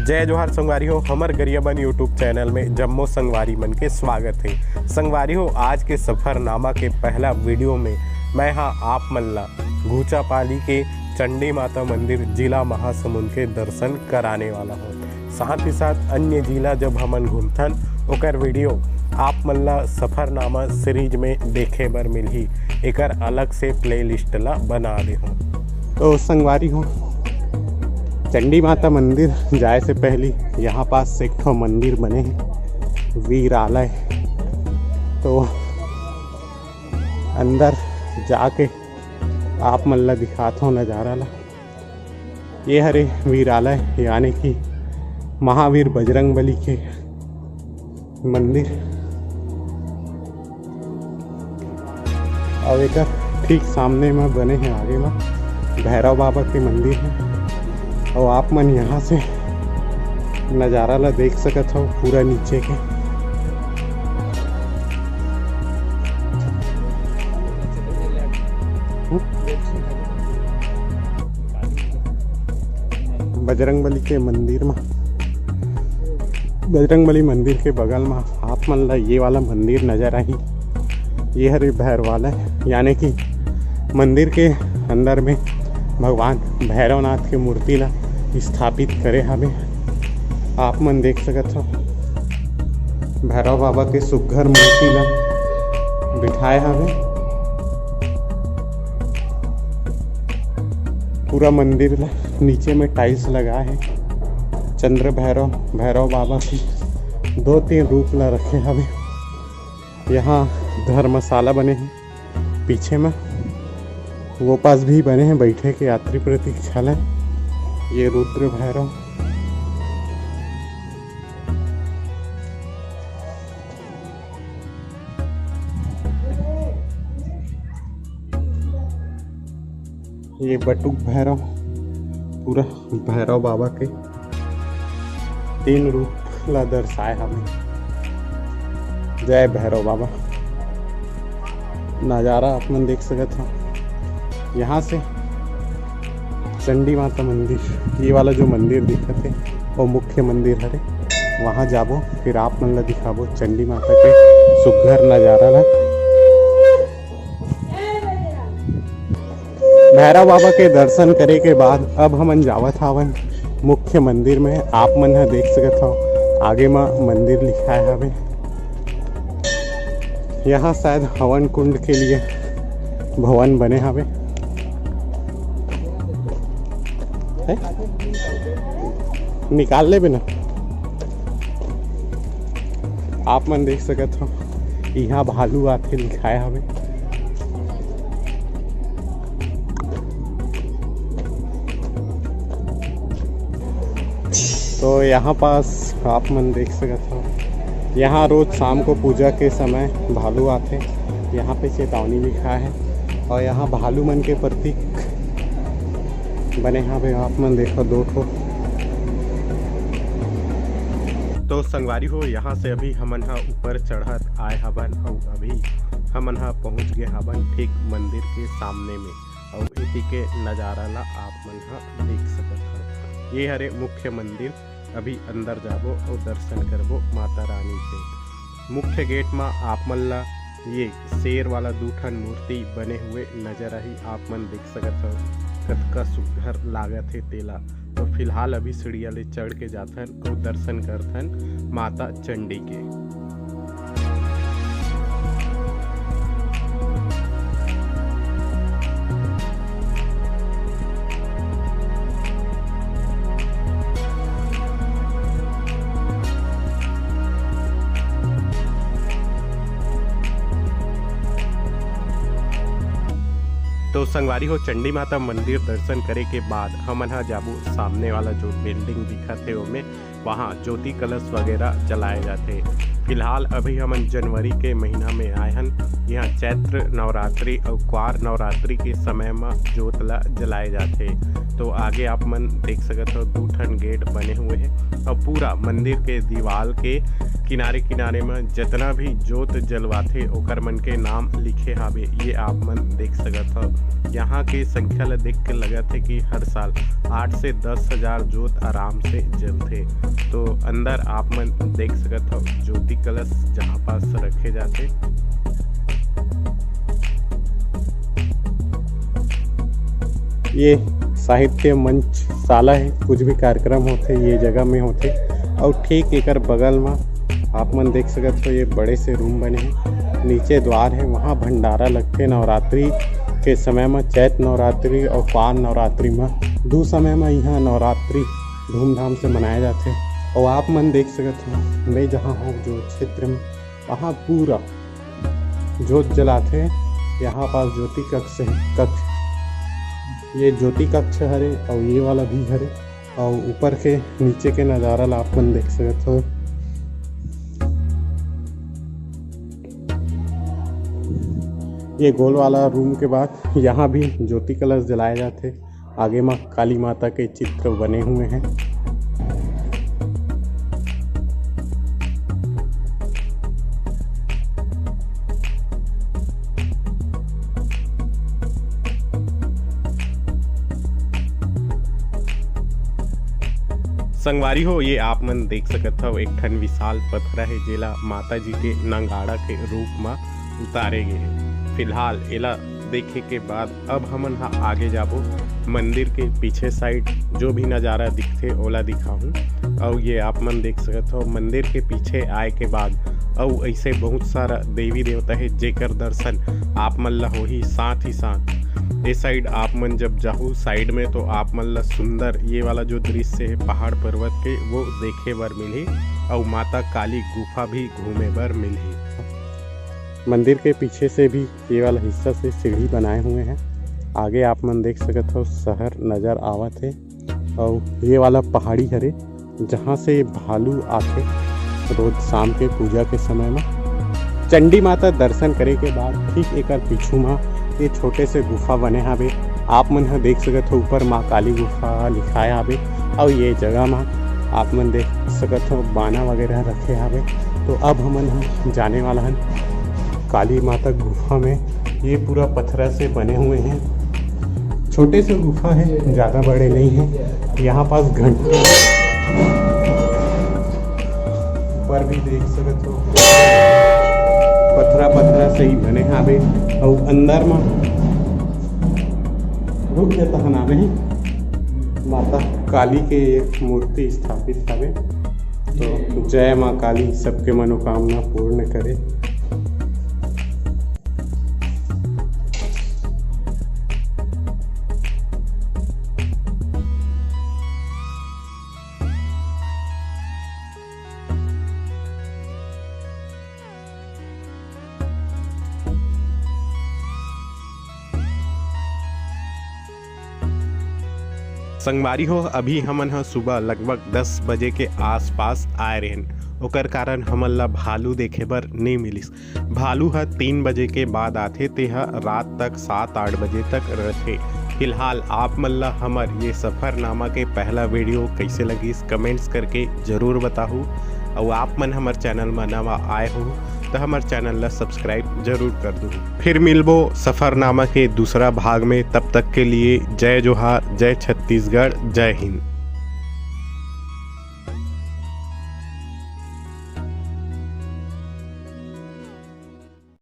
जय जोहार संगवारी हो। हमर गरियाबन यूट्यूब चैनल में जम्मो संगवारी मन के स्वागत है। संगवारी हो, आज के सफ़रनामा के पहला वीडियो में मैं आप मन ला घूचापाली के चंडी माता मंदिर जिला महासमुंद के दर्शन कराने वाला हूँ। साथ ही साथ अन्य जिला जब हमन घूमथन ओकर वीडियो आप मन ला सफ़रनामा सीरीज में देखे बर मिलही। एकर अलग से प्लेलिस्ट ला बना दे हूँ। तो संगवारी हो, चंडी माता मंदिर जाए से पहले यहाँ पास एक ठो मंदिर बने हैं, वीरालय। तो अंदर जाके आप मन ला दिखाता हूँ नज़ारा ला। ये हरे वीरालय यानी कि महावीर बजरंगबली के मंदिर। और एक ठीक सामने में बने हैं, आगे में भैरव बाबा के मंदिर है। और आप मन यहाँ से नज़ारा ला देख सकत हो पूरा नीचे के। बजरंगबली के मंदिर में, बजरंगबली मंदिर के बगल में आप मन ला ये वाला मंदिर नज़र आई। ये हरे भैरवालय यानी कि मंदिर के अंदर में भगवान भैरवनाथ के मूर्ति ला स्थापित करे हवे। आप मन देख सकत हो भैरव बाबा के सुघ्घर मूर्ति ला बिठाए हवे। पूरा मंदिर ला नीचे में टाइल्स लगा है। चंद्र भैरव बाबा के 2-3 रूप ला रखे हवे। यहाँ धर्मशाला बने हैं, पीछे में वो पास भी बने हैं बैठे के यात्री प्रतीक्षालय। ये रुद्र भैरव, ये बटुक भैरव, पूरा भैरव बाबा के 3 रूप ला दर्शाए हमें। जय भैरव बाबा। नज़ारा आप मन देख सकते हो। यहाँ से चंडी माता मंदिर, ये वाला जो मंदिर दिखत है वो मुख्य मंदिर हरे। वहाँ जाबो, फिर आप मन ला दिखाबो चंडी माता के सुघ्घर नज़ारा ला। भैरव बाबा के दर्शन करे के बाद अब हमन जावत हावन मुख्य मंदिर में। आप मन ह देख सकत हो आगे में मंदिर लिखाए हवे। यहाँ शायद हवन कुंड के लिए भवन बने हवे। निकाल ले बिना। आप मन देख सकत हो यहाँ भालू आथे लिखाए हवे। तो यहाँ पास आप मन देख सकत हो, यहाँ रोज शाम को पूजा के समय भालू आथे। यहाँ पे चेतावनी लिखा है और यहाँ भालू मन के प्रतीक बने हवे। आप मन देखो 2 ठो। तो संगवारी हो, यहाँ से अभी हमन ऊपर चढ़त आए हवन और अभी हमन पहुँच गए हवन ठीक मंदिर के सामने में। और इसी के नज़ारा ला आप मन देख सकत हो। ये हरे मुख्य मंदिर। अभी अंदर जाबो और दर्शन करबो माता रानी के। मुख्य गेट में आप मन ला ये शेर वाला 2 ठन मूर्ति बने हुए नजर आई। आप मन देख सकत हो कतका सुघ्घर लागत है तेला। तो फिलहाल अभी सीढ़िया ले चढ़ के जाथन और दर्शन करथन माता चंडी के। तो संगवारी हो, चंडी माता मंदिर दर्शन करे के बाद हमन जाबू सामने वाला जो बिल्डिंग दिखत है ओमे, वहाँ ज्योति कलश वगैरह जलाए जाते। फिलहाल अभी हमन जनवरी के महीना में आए हन। यहाँ चैत्र नवरात्रि और क्वार नवरात्रि के समय में ज्योत ला जलाए जाते। तो आगे आप मन देख सकते हो 2 ठन गेट बने हुए हैं और पूरा मंदिर के दीवार के किनारे किनारे में जितना भी ज्योत जलवाथे ओकर मन के नाम लिखे हावे। ये आप मन देख सकते हो। यहाँ के संख्या ला देख के लगा थे कि हर साल 8 से 10 हजार जोत आराम से जलते। तो अंदर आप मन देख सकत हो ज्योति कलश जहाँ पास रखे जाते। ये साहित्य मंचशाला है, कुछ भी कार्यक्रम होते ये जगह में होते। और ठीक एकर बगल में आप मन देख सकत हो ये बड़े से रूम बने हैं, नीचे द्वार है, वहाँ भंडारा लगते नवरात्रि के समय में, चैत नवरात्रि और पान नवरात्रि में, दो समय में यहाँ नवरात्रि धूमधाम से मनाए जाते। और आप मन देख सकत हो मैं जहाँ हूँ जो क्षेत्र में, वहाँ पूरा जोत जलाते। यहाँ पास ज्योति कक्ष है, कक्ष ये ज्योति कक्ष हरे और ये वाला भी हरे। और ऊपर के नीचे के नज़ारा ला आप मन देख सकते हो। ये गोल वाला रूम के बाद यहाँ भी ज्योति कलश जलाए जाते। आगे माँ काली माता के चित्र बने हुए हैं। संगवारी हो ये आप मन देख सकत हो एक ठन विशाल पथरा है जेला माता जी के नंगाड़ा के रूप में उतारे गए हैं। फिलहाल एला देखे के बाद अब हमन आगे जाबो मंदिर के पीछे साइड जो भी नज़ारा दिखते ओला दिखाऊं। और ये आप मन देख सकत हो मंदिर के पीछे आए के बाद और ऐसे बहुत सारा देवी देवता है जेकर दर्शन आप मन ला होही। साथ ही साथ ये साइड आप मन जब जाहू साइड में तो आप मन ला सुंदर ये वाला जो दृश्य है पहाड़ पर्वत के वो देखे बर मिली। और माता काली गुफा भी घूमे बर मिली। मंदिर के पीछे से भी ये वाला हिस्सा से सीढ़ी बनाए हुए हैं। आगे आप मन देख सकते हो शहर नज़र आवत है। और ये वाला पहाड़ी हरे जहाँ से भालू आते रोज शाम के पूजा के समय में। चंडी माता दर्शन करे के बाद ठीक एक पीछू में ये छोटे से गुफा बने हावे। आप मन देख सकते हो ऊपर माँ काली गुफा लिखाए हावे। और ये जगह में आप मन देख सकते हो बाना वगैरह रखे हावे। तो अब हमन जाने वाला है काली माता गुफा में। ये पूरा पत्थर से बने हुए हैं, छोटे से गुफा है, ज़्यादा बड़े नहीं हैं। यहाँ पास घंटे ऊपर भी देख सकते हो पत्थरा से ही बने हावे। और अंदर में रुक जाता हनावे माता काली के एक मूर्ति स्थापित हावे। तो जय माँ काली सबके मनोकामना पूर्ण करे। संगवारी हो अभी हमन सुबह लगभग 10 बजे के आसपास आए रहन। ओकर कारण हमन ला भालू देखे बर नहीं मिलिस। भालू 3 बजे के बाद आथे, ते रात तक 7-8 बजे तक रहते। फिलहाल आप मन ला हमर ये सफ़रनामा के पहला वीडियो कैसे लगिस कमेंट्स करके ज़रूर बताहू। और आप मन हमर चैनल में नवा आए हो तो हमार चैनल ला सब्सक्राइब जरूर कर दो। फिर मिलबो सफ़रनामा के दूसरा भाग में। तब तक के लिए जय जोहार, जय छत्तीसगढ़, जय हिंद।